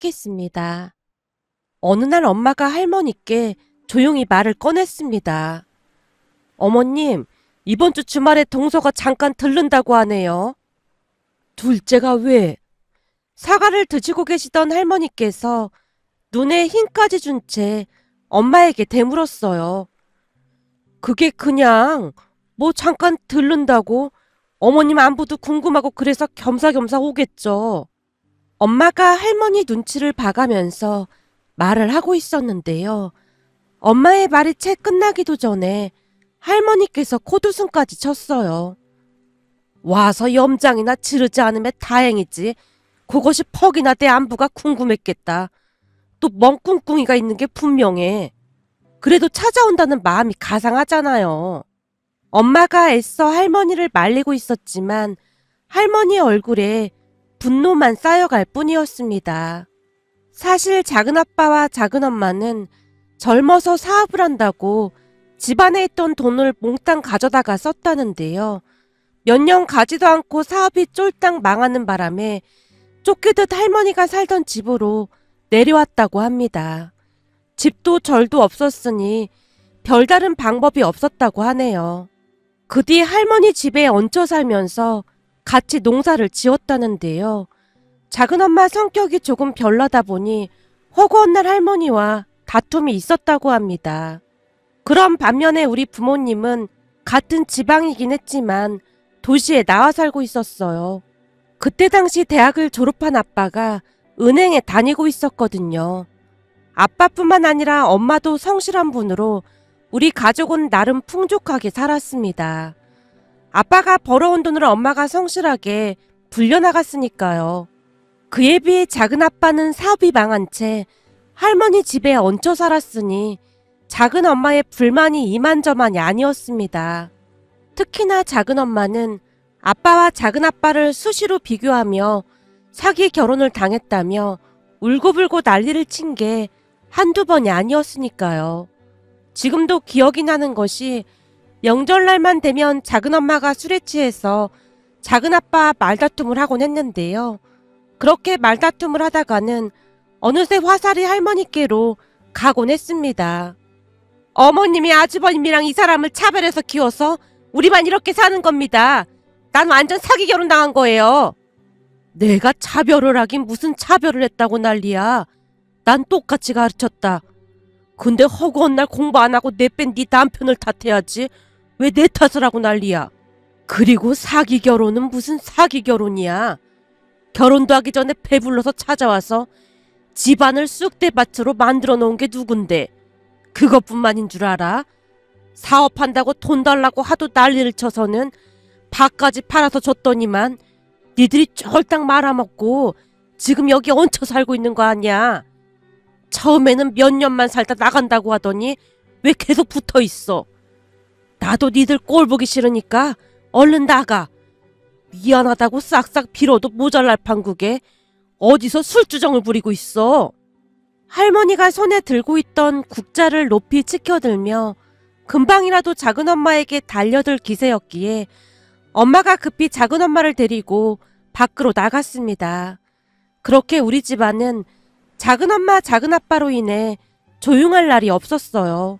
시작했습니다. 어느 날 엄마가 할머니께 조용히 말을 꺼냈습니다. 어머님, 이번 주 주말에 동서가 잠깐 들른다고 하네요. 둘째가 왜? 사과를 드시고 계시던 할머니께서 눈에 힘까지 준 채 엄마에게 대물었어요. 그게 그냥 뭐 잠깐 들른다고 어머님 안부도 궁금하고 그래서 겸사겸사 오겠죠. 엄마가 할머니 눈치를 봐가면서 말을 하고 있었는데요. 엄마의 말이 채 끝나기도 전에 할머니께서 콧웃음까지 쳤어요. 와서 염장이나 지르지 않으면 다행이지. 그것이 퍽이나 내 안부가 궁금했겠다. 또 멍꿍꿍이가 있는 게 분명해. 그래도 찾아온다는 마음이 가상하잖아요. 엄마가 애써 할머니를 말리고 있었지만 할머니 얼굴에 분노만 쌓여갈 뿐이었습니다. 사실 작은아빠와 작은엄마는 젊어서 사업을 한다고 집안에 있던 돈을 몽땅 가져다가 썼다는데요. 몇 년 가지도 않고 사업이 쫄딱 망하는 바람에 쫓기듯 할머니가 살던 집으로 내려왔다고 합니다. 집도 절도 없었으니 별다른 방법이 없었다고 하네요. 그 뒤 할머니 집에 얹혀 살면서 같이 농사를 지었다는데요. 작은엄마 성격이 조금 별나다 보니 허구한 날 할머니와 다툼이 있었다고 합니다. 그런 반면에 우리 부모님은 같은 지방이긴 했지만 도시에 나와 살고 있었어요. 그때 당시 대학을 졸업한 아빠가 은행에 다니고 있었거든요. 아빠뿐만 아니라 엄마도 성실한 분으로 우리 가족은 나름 풍족하게 살았습니다. 아빠가 벌어온 돈을 엄마가 성실하게 불려나갔으니까요. 그에 비해 작은아빠는 사업이 망한 채 할머니 집에 얹혀 살았으니 작은엄마의 불만이 이만저만이 아니었습니다. 특히나 작은엄마는 아빠와 작은아빠를 수시로 비교하며 사기 결혼을 당했다며 울고불고 난리를 친 게 한두 번이 아니었으니까요. 지금도 기억이 나는 것이 명절날만 되면 작은엄마가 술에 취해서 작은아빠 말다툼을 하곤 했는데요. 그렇게 말다툼을 하다가는 어느새 화살이 할머니께로 가곤 했습니다. 어머님이 아주버님이랑 이 사람을 차별해서 키워서 우리만 이렇게 사는 겁니다. 난 완전 사기 결혼 당한 거예요. 내가 차별을 하긴 무슨 차별을 했다고 난리야. 난 똑같이 가르쳤다. 근데 허구한 날 공부 안 하고 내뺀 네 남편을 탓해야지. 왜 내 탓을 하고 난리야. 그리고 사기 결혼은 무슨 사기 결혼이야. 결혼도 하기 전에 배불러서 찾아와서 집안을 쑥대밭으로 만들어 놓은 게 누군데. 그것뿐만인 줄 알아? 사업한다고 돈 달라고 하도 난리를 쳐서는 밭까지 팔아서 줬더니만 니들이 쫄딱 말아먹고 지금 여기 얹혀 살고 있는 거 아니야. 처음에는 몇 년만 살다 나간다고 하더니 왜 계속 붙어 있어. 나도 니들 꼴 보기 싫으니까 얼른 나가. 미안하다고 싹싹 빌어도 모자랄 판국에 어디서 술주정을 부리고 있어. 할머니가 손에 들고 있던 국자를 높이 치켜들며 금방이라도 작은엄마에게 달려들 기세였기에 엄마가 급히 작은엄마를 데리고 밖으로 나갔습니다. 그렇게 우리 집안은 작은엄마 작은아빠로 인해 조용할 날이 없었어요.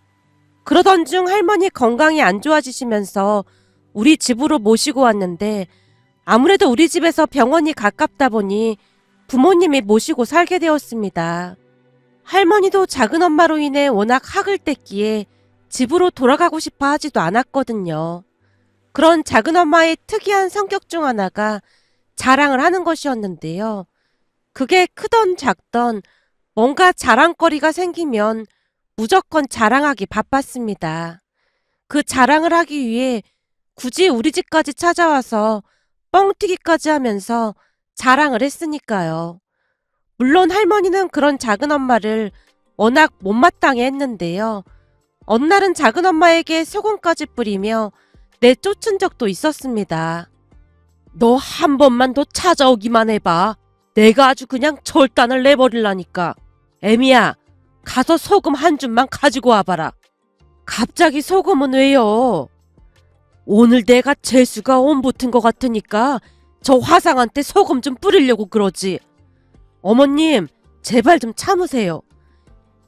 그러던 중 할머니 건강이 안 좋아지시면서 우리 집으로 모시고 왔는데 아무래도 우리 집에서 병원이 가깝다 보니 부모님이 모시고 살게 되었습니다. 할머니도 작은엄마로 인해 워낙 학을 뗐기에 집으로 돌아가고 싶어 하지도 않았거든요. 그런 작은엄마의 특이한 성격 중 하나가 자랑을 하는 것이었는데요. 그게 크던 작던 뭔가 자랑거리가 생기면 무조건 자랑하기 바빴습니다. 그 자랑을 하기 위해 굳이 우리 집까지 찾아와서 뻥튀기까지 하면서 자랑을 했으니까요. 물론 할머니는 그런 작은엄마를 워낙 못마땅해 했는데요. 어느 날은 작은엄마에게 소금까지 뿌리며 내쫓은 적도 있었습니다. 너 한 번만 더 찾아오기만 해봐. 내가 아주 그냥 절단을 내버릴라니까. 애미야, 가서 소금 한 줌만 가지고 와봐라. 갑자기 소금은 왜요? 오늘 내가 재수가 온 붙은 것 같으니까 저 화상한테 소금 좀 뿌리려고 그러지. 어머님, 제발 좀 참으세요.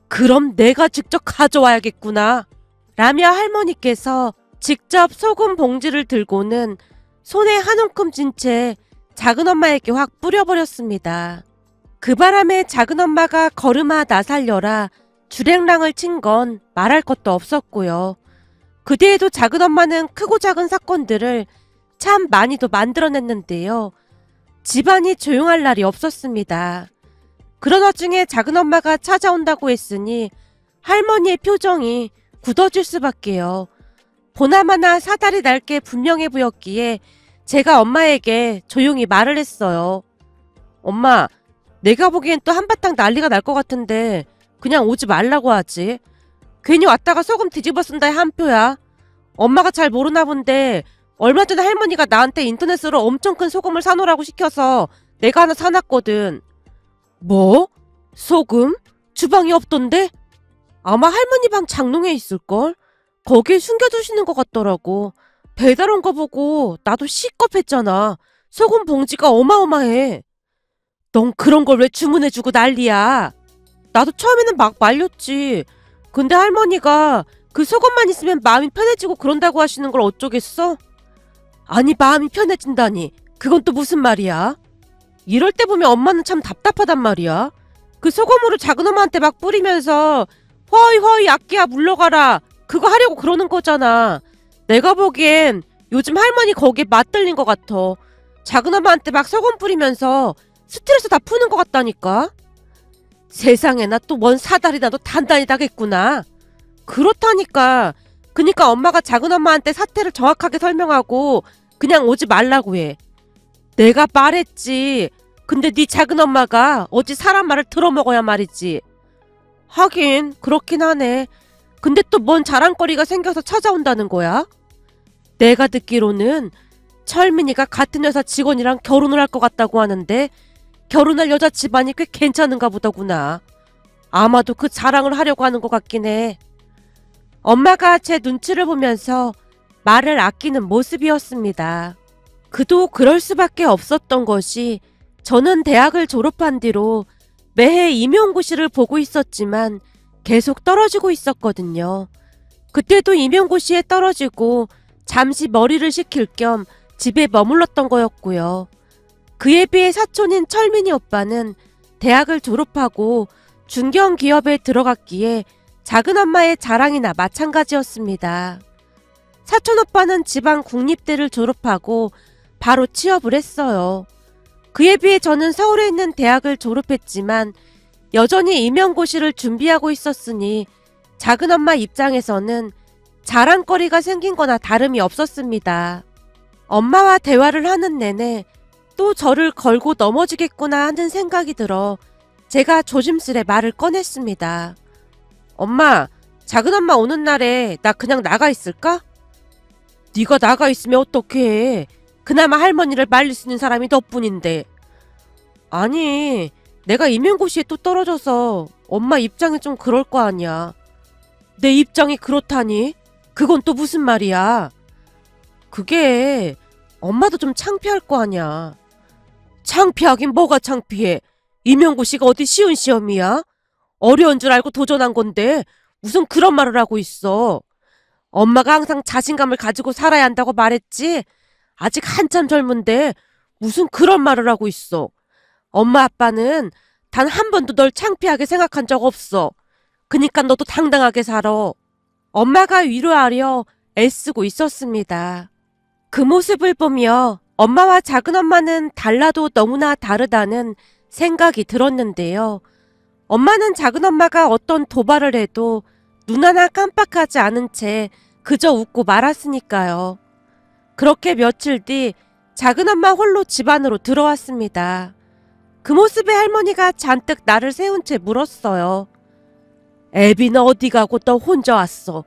그럼 내가 직접 가져와야겠구나. 라며 할머니께서 직접 소금 봉지를 들고는 손에 한 움큼 쥔 채 작은엄마에게 확 뿌려버렸습니다. 그 바람에 작은엄마가 걸음아 나 살려라 주랭랑을 친 건 말할 것도 없었고요. 그 뒤에도 작은엄마는 크고 작은 사건들을 참 많이도 만들어냈는데요. 집안이 조용할 날이 없었습니다. 그런 와중에 작은엄마가 찾아온다고 했으니 할머니의 표정이 굳어질 수밖에요. 보나마나 사달이 날 게 분명해 보였기에 제가 엄마에게 조용히 말을 했어요. 엄마, 내가 보기엔 또 한바탕 난리가 날 것 같은데 그냥 오지 말라고 하지. 괜히 왔다가 소금 뒤집어 쓴다에 한 표야. 엄마가 잘 모르나 본데 얼마 전에 할머니가 나한테 인터넷으로 엄청 큰 소금을 사놓으라고 시켜서 내가 하나 사놨거든. 뭐? 소금? 주방에 없던데? 아마 할머니 방 장롱에 있을걸? 거기에 숨겨두시는 것 같더라고. 배달 온 거 보고 나도 시겁했잖아. 소금 봉지가 어마어마해. 넌 그런 걸 왜 주문해주고 난리야. 나도 처음에는 막 말렸지. 근데 할머니가 그 소금만 있으면 마음이 편해지고 그런다고 하시는 걸 어쩌겠어? 아니, 마음이 편해진다니. 그건 또 무슨 말이야? 이럴 때 보면 엄마는 참 답답하단 말이야. 그 소금으로 작은엄마한테 막 뿌리면서 허이 악기야 물러가라 그거 하려고 그러는 거잖아. 내가 보기엔 요즘 할머니 거기에 맞들린 것 같아. 작은엄마한테 막 소금 뿌리면서 스트레스 다 푸는 것 같다니까. 세상에나 또 뭔 사달이 나도 단단히 나겠구나. 그렇다니까. 그니까 엄마가 작은엄마한테 사태를 정확하게 설명하고 그냥 오지 말라고 해. 내가 말했지. 근데 네 작은엄마가 어찌 사람 말을 들어먹어야 말이지. 하긴 그렇긴 하네. 근데 또 뭔 자랑거리가 생겨서 찾아온다는 거야? 내가 듣기로는 철민이가 같은 회사 직원이랑 결혼을 할 것 같다고 하는데 결혼할 여자 집안이 꽤 괜찮은가 보더구나. 아마도 그 자랑을 하려고 하는 것 같긴 해. 엄마가 제 눈치를 보면서 말을 아끼는 모습이었습니다. 그도 그럴 수밖에 없었던 것이 저는 대학을 졸업한 뒤로 매해 임용고시를 보고 있었지만 계속 떨어지고 있었거든요. 그때도 임용고시에 떨어지고 잠시 머리를 식힐 겸 집에 머물렀던 거였고요. 그에 비해 사촌인 철민이 오빠는 대학을 졸업하고 중견기업에 들어갔기에 작은엄마의 자랑이나 마찬가지였습니다. 사촌 오빠는 지방 국립대를 졸업하고 바로 취업을 했어요. 그에 비해 저는 서울에 있는 대학을 졸업했지만 여전히 임용고시를 준비하고 있었으니 작은엄마 입장에서는 자랑거리가 생긴 거나 다름이 없었습니다. 엄마와 대화를 하는 내내 또 저를 걸고 넘어지겠구나 하는 생각이 들어 제가 조심스레 말을 꺼냈습니다. 엄마, 작은엄마 오는 날에 나 그냥 나가 있을까? 네가 나가 있으면 어떡해. 그나마 할머니를 말릴 수 있는 사람이 너뿐인데. 아니, 내가 임용고시에 또 떨어져서 엄마 입장이 좀 그럴 거 아니야. 내 입장이 그렇다니? 그건 또 무슨 말이야? 그게 엄마도 좀 창피할 거 아니야. 창피하긴 뭐가 창피해. 임용고시가 어디 쉬운 시험이야? 어려운 줄 알고 도전한 건데 무슨 그런 말을 하고 있어. 엄마가 항상 자신감을 가지고 살아야 한다고 말했지. 아직 한참 젊은데 무슨 그런 말을 하고 있어. 엄마 아빠는 단 한 번도 널 창피하게 생각한 적 없어. 그니까 너도 당당하게 살아. 엄마가 위로하려 애쓰고 있었습니다. 그 모습을 보며 엄마와 작은엄마는 달라도 너무나 다르다는 생각이 들었는데요. 엄마는 작은엄마가 어떤 도발을 해도 눈 하나 깜빡하지 않은 채 그저 웃고 말았으니까요. 그렇게 며칠 뒤 작은엄마 홀로 집 안으로 들어왔습니다. 그 모습에 할머니가 잔뜩 나를 세운 채 물었어요. 애비는 어디 가고 너 혼자 왔어?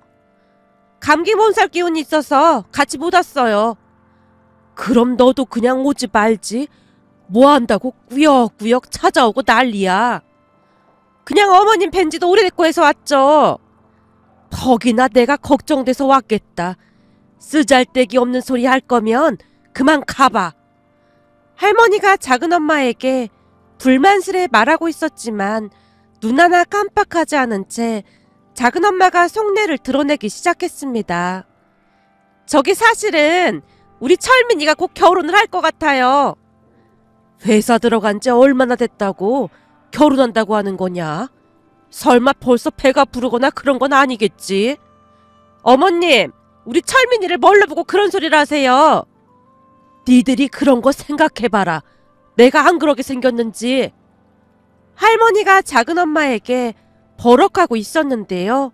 감기 몸살 기운이 있어서 같이 못 왔어요. 그럼 너도 그냥 오지 말지. 뭐 한다고 꾸역꾸역 찾아오고 난리야. 그냥 어머님 뵌지도 오래됐고 해서 왔죠. 퍽이나 내가 걱정돼서 왔겠다. 쓰잘데기 없는 소리 할 거면 그만 가봐. 할머니가 작은엄마에게 불만스레 말하고 있었지만 눈 하나 깜빡하지 않은 채 작은엄마가 속내를 드러내기 시작했습니다. 저기 사실은 우리 철민이가 곧 결혼을 할 것 같아요. 회사 들어간 지 얼마나 됐다고 결혼한다고 하는 거냐? 설마 벌써 배가 부르거나 그런 건 아니겠지? 어머님, 우리 철민이를 뭘로 보고 그런 소리를 하세요? 니들이 그런 거 생각해봐라. 내가 안 그러게 생겼는지. 할머니가 작은엄마에게 버럭하고 있었는데요.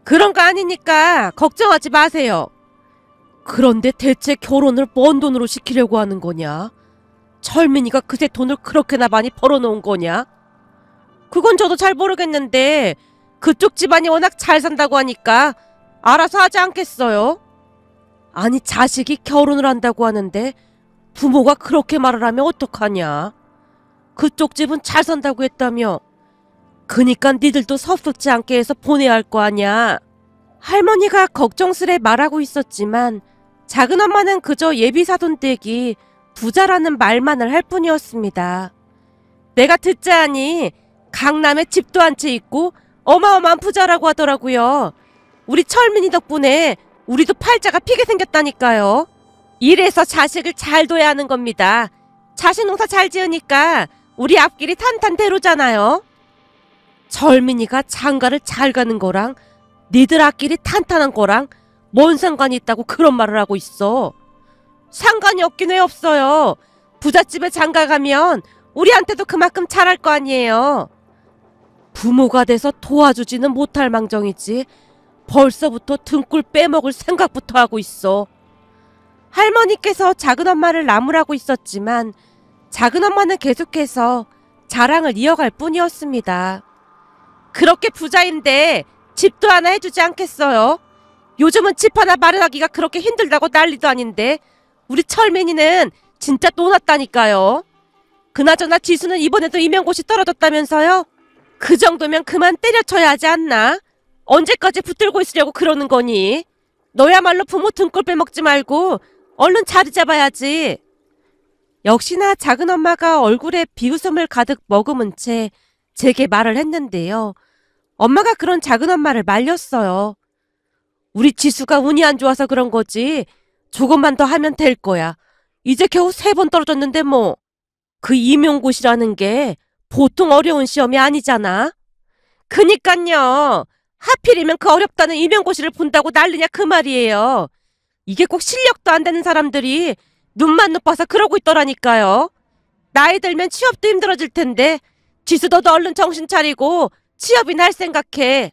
그런 거 아니니까 걱정하지 마세요. 그런데 대체 결혼을 뭔 돈으로 시키려고 하는 거냐? 철민이가 그새 돈을 그렇게나 많이 벌어놓은 거냐? 그건 저도 잘 모르겠는데 그쪽 집안이 워낙 잘 산다고 하니까 알아서 하지 않겠어요? 아니 자식이 결혼을 한다고 하는데 부모가 그렇게 말을 하면 어떡하냐? 그쪽 집은 잘 산다고 했다며. 그니까 니들도 섭섭지 않게 해서 보내야 할 거 아냐? 할머니가 걱정스레 말하고 있었지만 작은엄마는 그저 예비사돈 댁이 부자라는 말만을 할 뿐이었습니다. 내가 듣자하니 강남에 집도 한 채 있고 어마어마한 부자라고 하더라고요. 우리 철민이 덕분에 우리도 팔자가 피게 생겼다니까요. 이래서 자식을 잘 둬야 하는 겁니다. 자식 농사 잘 지으니까 우리 앞길이 탄탄대로잖아요. 철민이가 장가를 잘 가는 거랑 니들 앞길이 탄탄한 거랑 뭔 상관이 있다고 그런 말을 하고 있어. 상관이 없긴 왜 없어요. 부잣집에 장가 가면 우리한테도 그만큼 잘할 거 아니에요. 부모가 돼서 도와주지는 못할 망정이지 벌써부터 등골 빼먹을 생각부터 하고 있어. 할머니께서 작은엄마를 나무라고 있었지만 작은엄마는 계속해서 자랑을 이어갈 뿐이었습니다. 그렇게 부자인데 집도 하나 해주지 않겠어요? 요즘은 집 하나 마련하기가 그렇게 힘들다고 난리도 아닌데 우리 철민이는 진짜 또 났다니까요. 그나저나 지수는 이번에도 임용고시 떨어졌다면서요? 그 정도면 그만 때려쳐야 하지 않나? 언제까지 붙들고 있으려고 그러는 거니? 너야말로 부모 등골 빼먹지 말고 얼른 자리 잡아야지. 역시나 작은엄마가 얼굴에 비웃음을 가득 머금은 채 제게 말을 했는데요. 엄마가 그런 작은엄마를 말렸어요. 우리 지수가 운이 안 좋아서 그런 거지. 조금만 더 하면 될 거야. 이제 겨우 3번 떨어졌는데 뭐. 그 임용고시라는 게 보통 어려운 시험이 아니잖아. 그니깐요. 하필이면 그 어렵다는 임용고시를 본다고 난리냐 그 말이에요. 이게 꼭 실력도 안 되는 사람들이 눈만 높아서 그러고 있더라니까요. 나이 들면 취업도 힘들어질 텐데 지수 너도 얼른 정신 차리고 취업이나 할 생각해.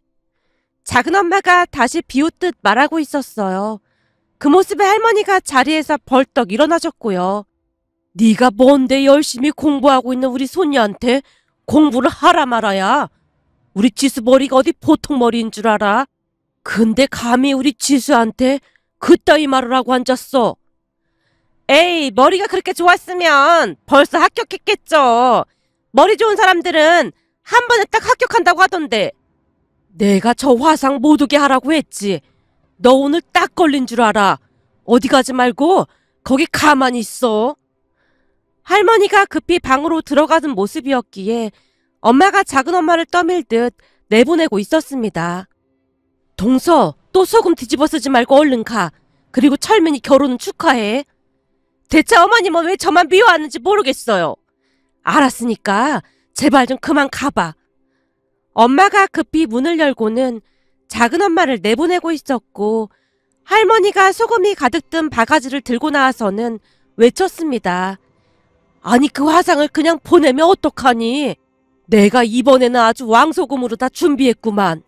작은엄마가 다시 비웃듯 말하고 있었어요. 그 모습에 할머니가 자리에서 벌떡 일어나셨고요. 네가 뭔데 열심히 공부하고 있는 우리 손녀한테 공부를 하라 말아야. 우리 지수 머리가 어디 보통 머리인 줄 알아? 근데 감히 우리 지수한테 그따위 말을 하고 앉았어. 에이, 머리가 그렇게 좋았으면 벌써 합격했겠죠. 머리 좋은 사람들은 한 번에 딱 합격한다고 하던데. 내가 저 화상 못 오게 하라고 했지. 너 오늘 딱 걸린 줄 알아. 어디 가지 말고 거기 가만히 있어. 할머니가 급히 방으로 들어가는 모습이었기에 엄마가 작은엄마를 떠밀듯 내보내고 있었습니다. 동서, 또 소금 뒤집어 쓰지 말고 얼른 가. 그리고 철민이 결혼은 축하해. 대체 어머님은 왜 저만 미워하는지 모르겠어요. 알았으니까 제발 좀 그만 가봐. 엄마가 급히 문을 열고는 작은엄마를 내보내고 있었고 할머니가 소금이 가득 든 바가지를 들고 나와서는 외쳤습니다. 아니 그 화상을 그냥 보내면 어떡하니? 내가 이번에는 아주 왕소금으로 다 준비했구만.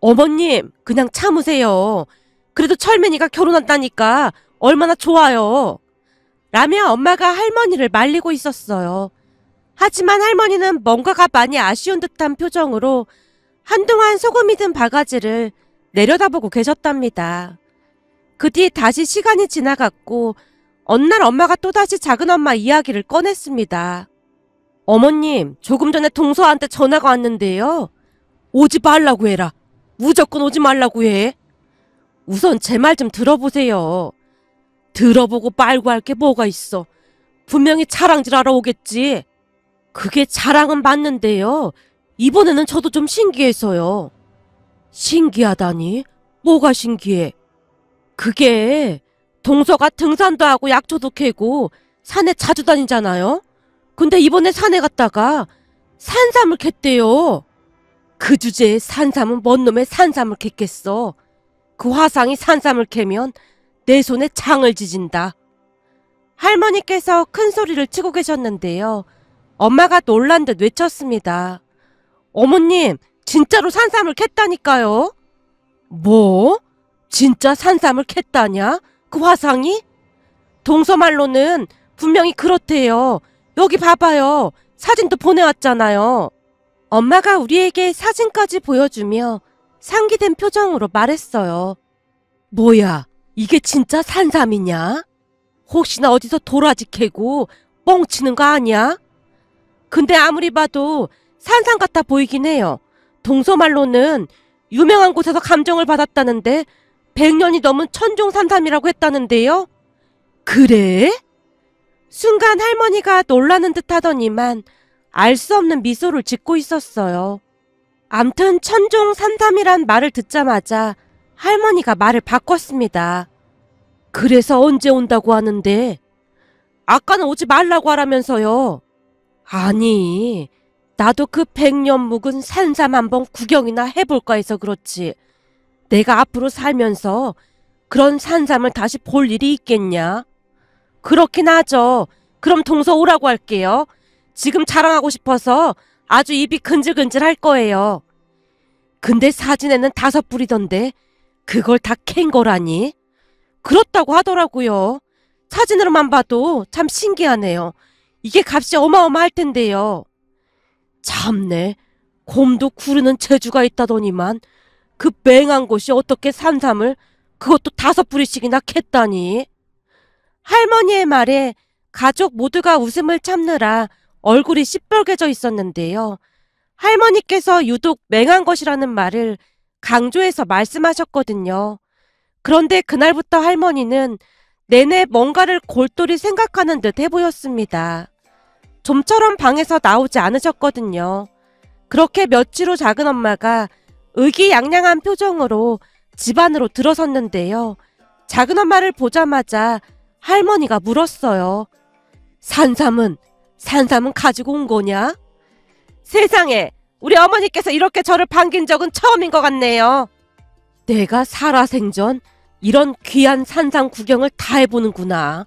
어머님 그냥 참으세요. 그래도 철민이가 결혼한다니까 얼마나 좋아요. 라며 엄마가 할머니를 말리고 있었어요. 하지만 할머니는 뭔가가 많이 아쉬운 듯한 표정으로 한동안 소금이 든 바가지를 내려다보고 계셨답니다. 그 뒤 다시 시간이 지나갔고 어느 날 엄마가 또다시 작은엄마 이야기를 꺼냈습니다. 어머님, 조금 전에 동서한테 전화가 왔는데요. 오지 말라고 해라. 무조건 오지 말라고 해. 우선 제 말 좀 들어보세요. 들어보고 말고 할 게 뭐가 있어. 분명히 차랑질하러 오겠지. 그게 자랑은 맞는데요. 이번에는 저도 좀 신기해서요. 신기하다니? 뭐가 신기해? 그게 동서가 등산도 하고 약초도 캐고 산에 자주 다니잖아요. 근데 이번에 산에 갔다가 산삼을 캤대요. 그 주제에 산삼은 뭔 놈의 산삼을 캤겠어. 그 화상이 산삼을 캐면 내 손에 장을 지진다. 할머니께서 큰 소리를 치고 계셨는데요. 엄마가 놀란 듯 외쳤습니다. 어머님, 진짜로 산삼을 캤다니까요. 뭐? 진짜 산삼을 캤다냐? 그 화상이? 동서말로는 분명히 그렇대요. 여기 봐봐요. 사진도 보내왔잖아요. 엄마가 우리에게 사진까지 보여주며 상기된 표정으로 말했어요. 뭐야, 이게 진짜 산삼이냐? 혹시나 어디서 도라지 캐고 뻥치는 거 아니야? 근데 아무리 봐도 산삼 같아 보이긴 해요. 동서말로는 유명한 곳에서 감정을 받았다는데 100년이 넘은 천종산삼이라고 했다는데요. 그래? 순간 할머니가 놀라는 듯 하더니만 알 수 없는 미소를 짓고 있었어요. 암튼 천종산삼이란 말을 듣자마자 할머니가 말을 바꿨습니다. 그래서 언제 온다고 하는데? 아까는 오지 말라고 하라면서요. 아니, 나도 그 100년 묵은 산삼 한번 구경이나 해볼까 해서 그렇지. 내가 앞으로 살면서 그런 산삼을 다시 볼 일이 있겠냐? 그렇긴 하죠. 그럼 동서 오라고 할게요. 지금 자랑하고 싶어서 아주 입이 근질근질 할 거예요. 근데 사진에는 5뿌리던데 그걸 다 캔 거라니? 그렇다고 하더라고요. 사진으로만 봐도 참 신기하네요. 이게 값이 어마어마할 텐데요. 참네, 곰도 구르는 재주가 있다더니만 그 맹한 곳이 어떻게 산삼을 그것도 5뿌리씩이나 캤다니. 할머니의 말에 가족 모두가 웃음을 참느라 얼굴이 시뻘개져 있었는데요. 할머니께서 유독 맹한 것이라는 말을 강조해서 말씀하셨거든요. 그런데 그날부터 할머니는 내내 뭔가를 골똘히 생각하는 듯 해보였습니다. 좀처럼 방에서 나오지 않으셨거든요. 그렇게 며칠 후 작은 엄마가 의기양양한 표정으로 집 안으로 들어섰는데요. 작은 엄마를 보자마자 할머니가 물었어요. 산삼은 가지고 온 거냐? 세상에, 우리 어머니께서 이렇게 저를 반긴 적은 처음인 것 같네요. 내가 살아생전 이런 귀한 산삼 구경을 다 해보는구나.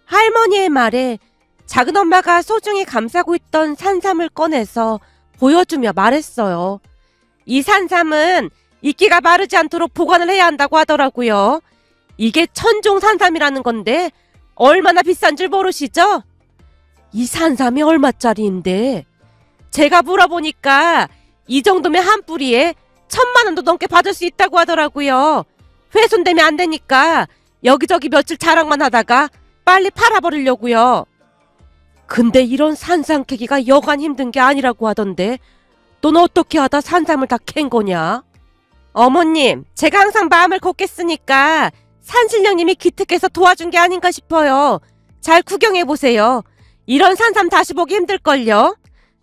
할머니의 말에 작은 엄마가 소중히 감싸고 있던 산삼을 꺼내서 보여주며 말했어요. 이 산삼은 이끼가 마르지 않도록 보관을 해야 한다고 하더라고요. 이게 천종산삼이라는 건데 얼마나 비싼 줄 모르시죠? 이 산삼이 얼마짜리인데? 제가 물어보니까 이 정도면 한 뿌리에 1000만 원도 넘게 받을 수 있다고 하더라고요. 훼손되면 안 되니까 여기저기 며칠 자랑만 하다가 빨리 팔아버리려고요. 근데 이런 산삼 캐기가 여간 힘든 게 아니라고 하던데 넌 어떻게 하다 산삼을 다 캔 거냐? 어머님, 제가 항상 마음을 곱겠으니까 산신령님이 기특해서 도와준 게 아닌가 싶어요. 잘 구경해보세요. 이런 산삼 다시 보기 힘들걸요.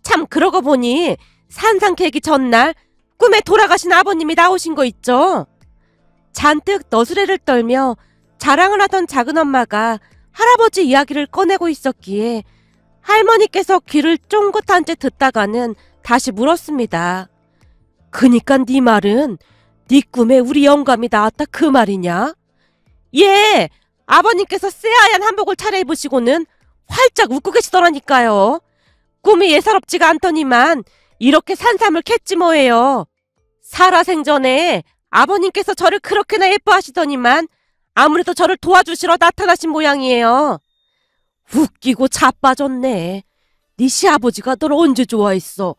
참 그러고 보니 산삼 캐기 전날 꿈에 돌아가신 아버님이 나오신 거 있죠? 잔뜩 너스레를 떨며 자랑을 하던 작은 엄마가 할아버지 이야기를 꺼내고 있었기에 할머니께서 귀를 쫑긋한 채 듣다가는 다시 물었습니다. 그니까 네 말은 네 꿈에 우리 영감이 나왔다 그 말이냐? 예, 아버님께서 새하얀 한복을 차려입으시고는 활짝 웃고 계시더라니까요. 꿈이 예사롭지가 않더니만 이렇게 산삼을 캤지 뭐예요. 살아생전에 아버님께서 저를 그렇게나 예뻐하시더니만 아무래도 저를 도와주시러 나타나신 모양이에요. 웃기고 자빠졌네. 네 시아버지가 널 언제 좋아했어?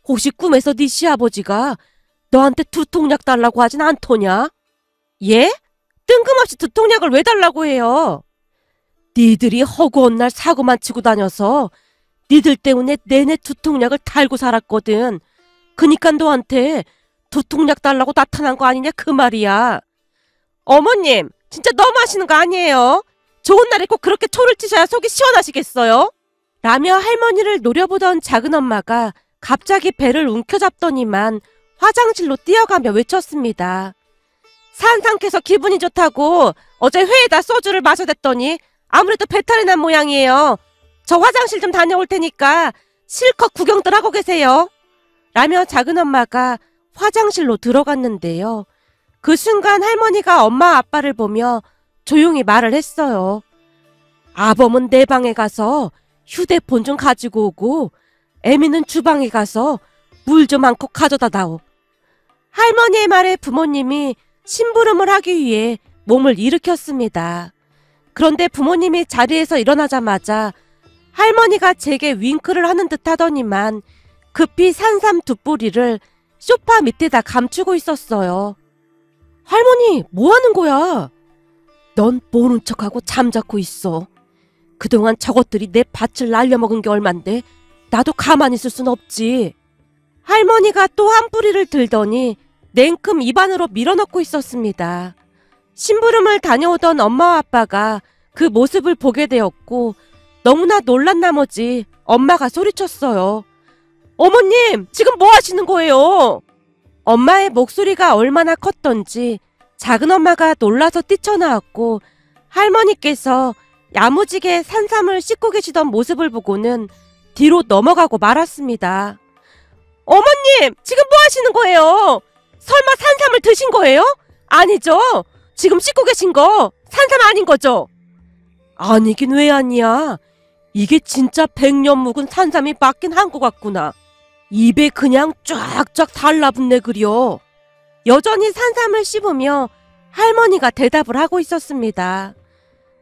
혹시 꿈에서 네 시아버지가 너한테 두통약 달라고 하진 않더냐? 예? 뜬금없이 두통약을 왜 달라고 해요? 니들이 허구한 날 사고만 치고 다녀서 니들 때문에 내내 두통약을 달고 살았거든. 그니까 너한테 두통약 달라고 나타난 거 아니냐 그 말이야. 어머님, 진짜 너무 하시는 거 아니에요? 좋은 날에 꼭 그렇게 초를 치셔야 속이 시원하시겠어요? 라며 할머니를 노려보던 작은엄마가 갑자기 배를 움켜잡더니만 화장실로 뛰어가며 외쳤습니다. 산삼캐서 기분이 좋다고 어제 회에다 소주를 마셔댔더니 아무래도 배탈이 난 모양이에요. 저 화장실 좀 다녀올 테니까 실컷 구경들 하고 계세요. 라며 작은엄마가 화장실로 들어갔는데요. 그 순간 할머니가 엄마 아빠를 보며 조용히 말을 했어요. 아범은 내 방에 가서 휴대폰 좀 가지고 오고 애미는 주방에 가서 물 좀 한 컵 가져다 다오. 할머니의 말에 부모님이 심부름을 하기 위해 몸을 일으켰습니다. 그런데 부모님이 자리에서 일어나자마자 할머니가 제게 윙크를 하는 듯 하더니만 급히 산삼 두 뿌리를 소파 밑에다 감추고 있었어요. 할머니, 뭐 하는 거야? 넌 모른 척하고 잠자코 있어. 그동안 저것들이 내 밭을 날려먹은 게 얼만데 나도 가만히 있을 순 없지. 할머니가 또 한 뿌리를 들더니 냉큼 입안으로 밀어넣고 있었습니다. 심부름을 다녀오던 엄마와 아빠가 그 모습을 보게 되었고 너무나 놀란 나머지 엄마가 소리쳤어요. 어머님, 지금 뭐 하시는 거예요? 엄마의 목소리가 얼마나 컸던지 작은엄마가 놀라서 뛰쳐나왔고 할머니께서 야무지게 산삼을 씻고 계시던 모습을 보고는 뒤로 넘어가고 말았습니다. 어머님, 지금 뭐 하시는 거예요? 설마 산삼을 드신 거예요? 아니죠? 지금 씻고 계신 거 산삼 아닌 거죠? 아니긴 왜 아니야. 이게 진짜 100년 묵은 산삼이 맞긴 한 것 같구나. 입에 그냥 쫙쫙 달라붙네 그려. 여전히 산삼을 씹으며 할머니가 대답을 하고 있었습니다.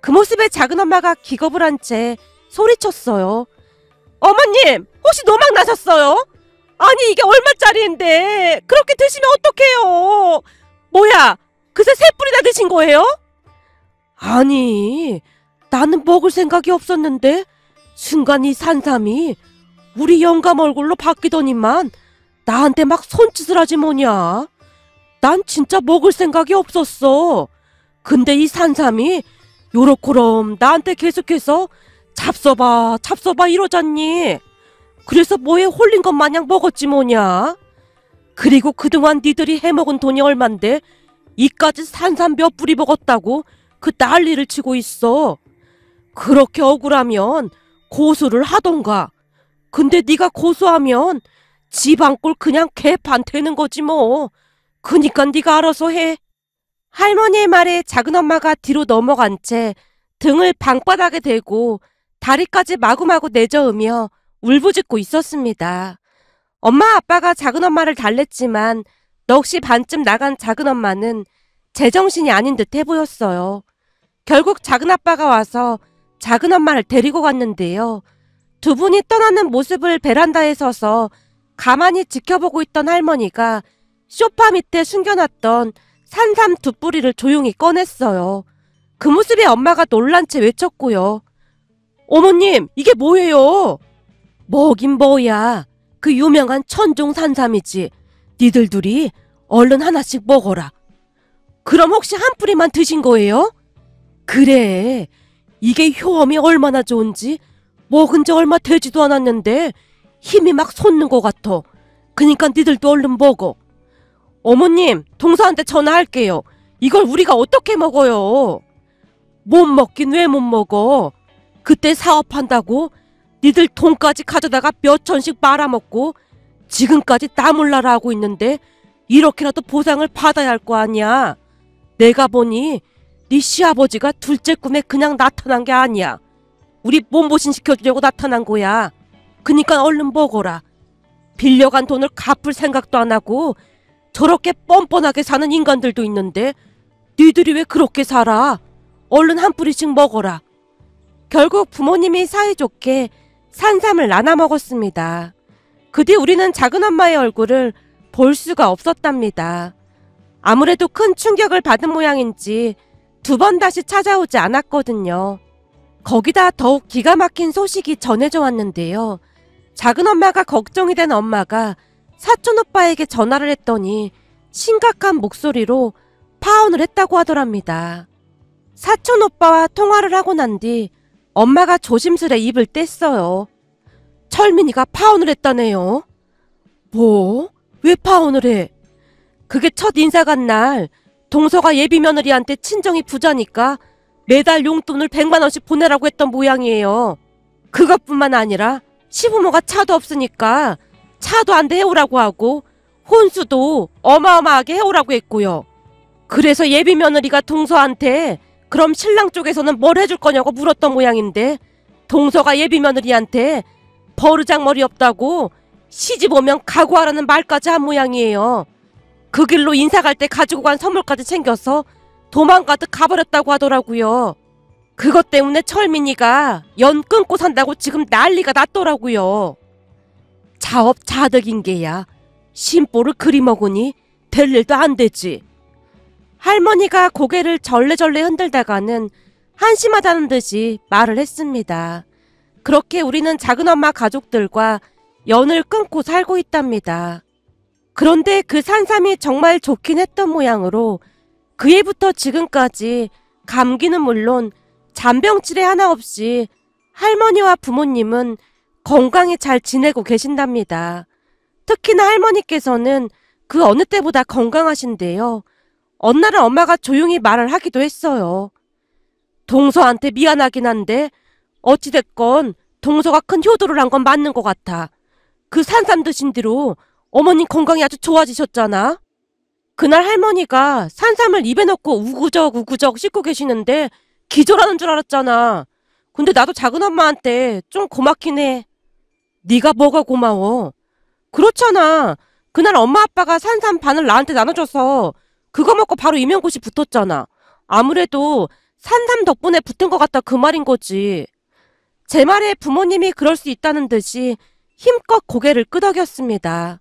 그 모습에 작은엄마가 기겁을 한 채 소리쳤어요. 어머님, 혹시 노막 나셨어요? 아니 이게 얼마짜리인데 그렇게 드시면 어떡해요? 뭐야, 그새 세 뿌리나 드신 거예요? 아니, 나는 먹을 생각이 없었는데 순간 이 산삼이 우리 영감 얼굴로 바뀌더니만 나한테 막 손짓을 하지 뭐냐. 난 진짜 먹을 생각이 없었어. 근데 이 산삼이 요렇게럼 나한테 계속해서 잡숴봐 잡숴봐 이러잖니. 그래서 뭐에 홀린 것 마냥 먹었지 뭐냐. 그리고 그동안 니들이 해먹은 돈이 얼만데 이까지 산삼 몇 뿌리 먹었다고 그 난리를 치고 있어. 그렇게 억울하면 고소를 하던가. 근데 네가 고소하면 지방골 그냥 개판 되는 거지 뭐. 그니까 네가 알아서 해. 할머니의 말에 작은엄마가 뒤로 넘어간 채 등을 방바닥에 대고 다리까지 마구마구 내저으며 울부짖고 있었습니다. 엄마 아빠가 작은엄마를 달랬지만 넋이 반쯤 나간 작은엄마는 제정신이 아닌 듯 해 보였어요. 결국 작은아빠가 와서 작은엄마를 데리고 갔는데요. 두 분이 떠나는 모습을 베란다에 서서 가만히 지켜보고 있던 할머니가 소파 밑에 숨겨놨던 산삼 두 뿌리를 조용히 꺼냈어요. 그 모습에 엄마가 놀란 채 외쳤고요. 어머님, 이게 뭐예요? 뭐긴 뭐야. 그 유명한 천종 산삼이지. 니들 둘이 얼른 하나씩 먹어라. 그럼 혹시 한 뿌리만 드신 거예요? 그래. 이게 효험이 얼마나 좋은지 먹은 지 얼마 되지도 않았는데 힘이 막 솟는 것 같아. 그니까 니들도 얼른 먹어. 어머님, 동서한테 전화할게요. 이걸 우리가 어떻게 먹어요? 못 먹긴 왜 못 먹어. 그때 사업한다고 니들 돈까지 가져다가 몇 천씩 말아먹고 지금까지 나몰라라 하고 있는데 이렇게라도 보상을 받아야 할 거 아니야. 내가 보니 네 시아버지가 둘째 꿈에 그냥 나타난 게 아니야. 우리 몸보신 시켜주려고 나타난 거야. 그니까 얼른 먹어라. 빌려간 돈을 갚을 생각도 안 하고 저렇게 뻔뻔하게 사는 인간들도 있는데 니들이 왜 그렇게 살아? 얼른 한 뿌리씩 먹어라. 결국 부모님이 사이좋게 산삼을 나눠 먹었습니다. 그 뒤 우리는 작은엄마의 얼굴을 볼 수가 없었답니다. 아무래도 큰 충격을 받은 모양인지 두 번 다시 찾아오지 않았거든요. 거기다 더욱 기가 막힌 소식이 전해져 왔는데요. 작은엄마가 걱정이 된 엄마가 사촌오빠에게 전화를 했더니 심각한 목소리로 파혼을 했다고 하더랍니다. 사촌오빠와 통화를 하고 난 뒤 엄마가 조심스레 입을 뗐어요. 철민이가 파혼을 했다네요. 뭐? 왜 파혼을 해? 그게 첫 인사 간 날 동서가 예비 며느리한테 친정이 부자니까 매달 용돈을 100만 원씩 보내라고 했던 모양이에요. 그것뿐만 아니라 시부모가 차도 없으니까 차도 안 돼 해오라고 하고 혼수도 어마어마하게 해오라고 했고요. 그래서 예비 며느리가 동서한테 그럼 신랑 쪽에서는 뭘 해줄 거냐고 물었던 모양인데 동서가 예비 며느리한테 버르장머리 없다고 시집 오면 각오하라는 말까지 한 모양이에요. 그 길로 인사 갈 때 가지고 간 선물까지 챙겨서 도망가듯 가버렸다고 하더라고요. 그것 때문에 철민이가 연 끊고 산다고 지금 난리가 났더라고요. 자업자득인 게야 심보를 그리 먹으니 될 일도 안 되지. 할머니가 고개를 절레절레 흔들다가는 한심하다는 듯이 말을 했습니다. 그렇게 우리는 작은엄마 가족들과 연을 끊고 살고 있답니다. 그런데 그 산삼이 정말 좋긴 했던 모양으로 그 해부터 지금까지 감기는 물론 잔병치레 하나 없이 할머니와 부모님은 건강히 잘 지내고 계신답니다. 특히나 할머니께서는 그 어느 때보다 건강하신데요. 어느 날은 엄마가 조용히 말을 하기도 했어요. 동서한테 미안하긴 한데 어찌됐건 동서가 큰 효도를 한 건 맞는 것 같아. 그 산삼 드신 뒤로 어머님 건강이 아주 좋아지셨잖아. 그날 할머니가 산삼을 입에 넣고 우구적 씹고 계시는데 기절하는 줄 알았잖아. 근데 나도 작은엄마한테 좀 고맙긴 해. 네가 뭐가 고마워? 그렇잖아. 그날 엄마 아빠가 산삼 반을 나한테 나눠줘서 그거 먹고 바로 이명고시 붙었잖아. 아무래도 산삼 덕분에 붙은 것 같다 그 말인 거지. 제 말에 부모님이 그럴 수 있다는 듯이 힘껏 고개를 끄덕였습니다.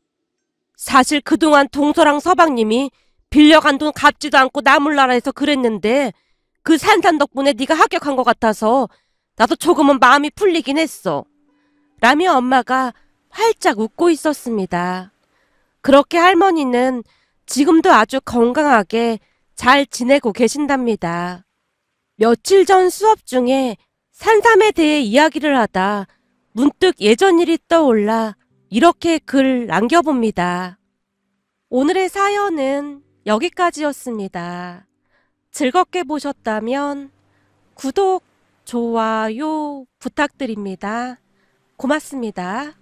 사실 그동안 동서랑 서방님이 빌려간 돈 갚지도 않고 나몰라라 해서 그랬는데 그 산삼 덕분에 네가 합격한 것 같아서 나도 조금은 마음이 풀리긴 했어. 라며 엄마가 활짝 웃고 있었습니다. 그렇게 할머니는 지금도 아주 건강하게 잘 지내고 계신답니다. 며칠 전 수업 중에 산삼에 대해 이야기를 하다 문득 예전 일이 떠올라 이렇게 글 남겨봅니다. 오늘의 사연은 여기까지였습니다. 즐겁게 보셨다면 구독, 좋아요 부탁드립니다. 고맙습니다.